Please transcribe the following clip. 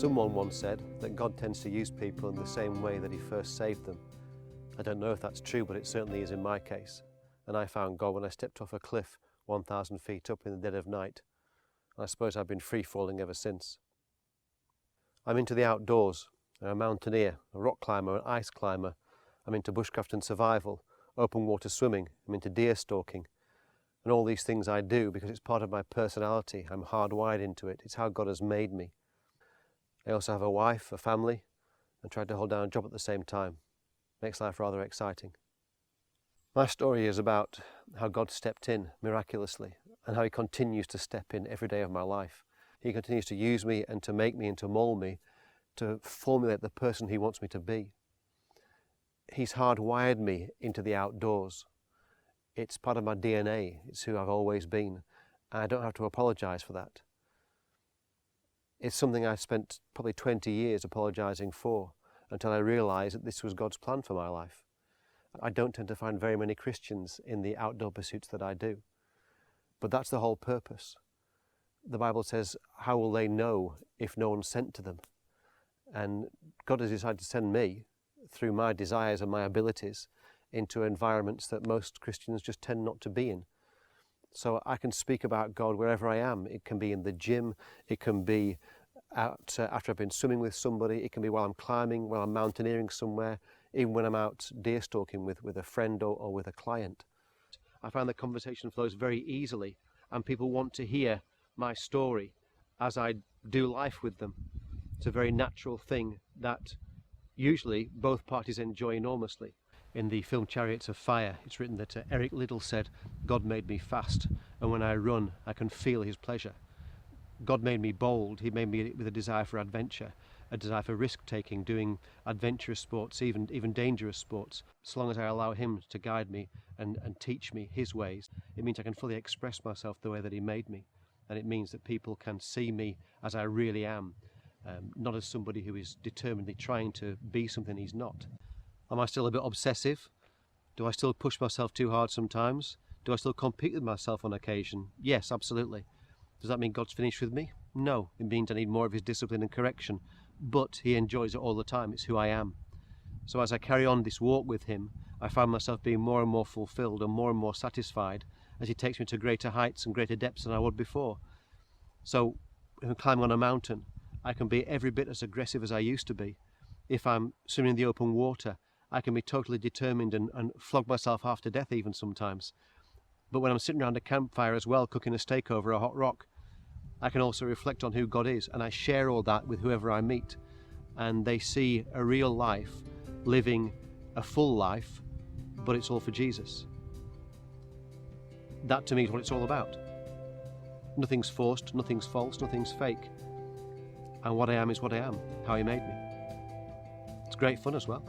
Someone once said that God tends to use people in the same way that he first saved them. I don't know if that's true, but it certainly is in my case. And I found God when I stepped off a cliff 1,000 feet up in the dead of night. And I suppose I've been free-falling ever since. I'm into the outdoors. I'm a mountaineer, a rock climber, an ice climber. I'm into bushcraft and survival, open water swimming. I'm into deer stalking. And all these things I do because it's part of my personality. I'm hardwired into it. It's how God has made me. I also have a wife, a family, and try to hold down a job at the same time. Makes life rather exciting. My story is about how God stepped in miraculously and how he continues to step in every day of my life. He continues to use me and to make me and to mold me to formulate the person he wants me to be. He's hardwired me into the outdoors. It's part of my DNA. It's who I've always been. And I don't have to apologize for that. It's something I spent probably 20 years apologizing for until I realized that this was God's plan for my life. I don't tend to find very many Christians in the outdoor pursuits that I do. But that's the whole purpose. The Bible says, how will they know if no one's sent to them? And God has decided to send me through my desires and my abilities into environments that most Christians just tend not to be in. So I can speak about God wherever I am. It can be in the gym, it can be out after I've been swimming with somebody, it can be while I'm climbing, while I'm mountaineering somewhere, even when I'm out deer stalking with a friend or with a client. I find the conversation flows very easily and people want to hear my story as I do life with them. It's a very natural thing that usually both parties enjoy enormously. In the film Chariots of Fire, it's written that Eric Liddell said, God made me fast, and when I run, I can feel his pleasure. God made me bold. He made me with a desire for adventure, a desire for risk-taking, doing adventurous sports, even dangerous sports. So long as I allow him to guide me and teach me his ways, it means I can fully express myself the way that he made me. And it means that people can see me as I really am, not as somebody who is determinedly trying to be something he's not. Am I still a bit obsessive? Do I still push myself too hard sometimes? Do I still compete with myself on occasion? Yes, absolutely. Does that mean God's finished with me? No, it means I need more of his discipline and correction. But he enjoys it all the time. It's who I am. So as I carry on this walk with him, I find myself being more and more fulfilled and more satisfied as he takes me to greater heights and greater depths than I would before. So if I'm climbing on a mountain, I can be every bit as aggressive as I used to be. If I'm swimming in the open water, I can be totally determined and flog myself half to death even sometimes. But when I'm sitting around a campfire as well, cooking a steak over a hot rock, I can also reflect on who God is, and I share all that with whoever I meet. And they see a real life, living a full life, but it's all for Jesus. That to me is what it's all about. Nothing's forced, nothing's false, nothing's fake. And what I am is what I am, how he made me. It's great fun as well.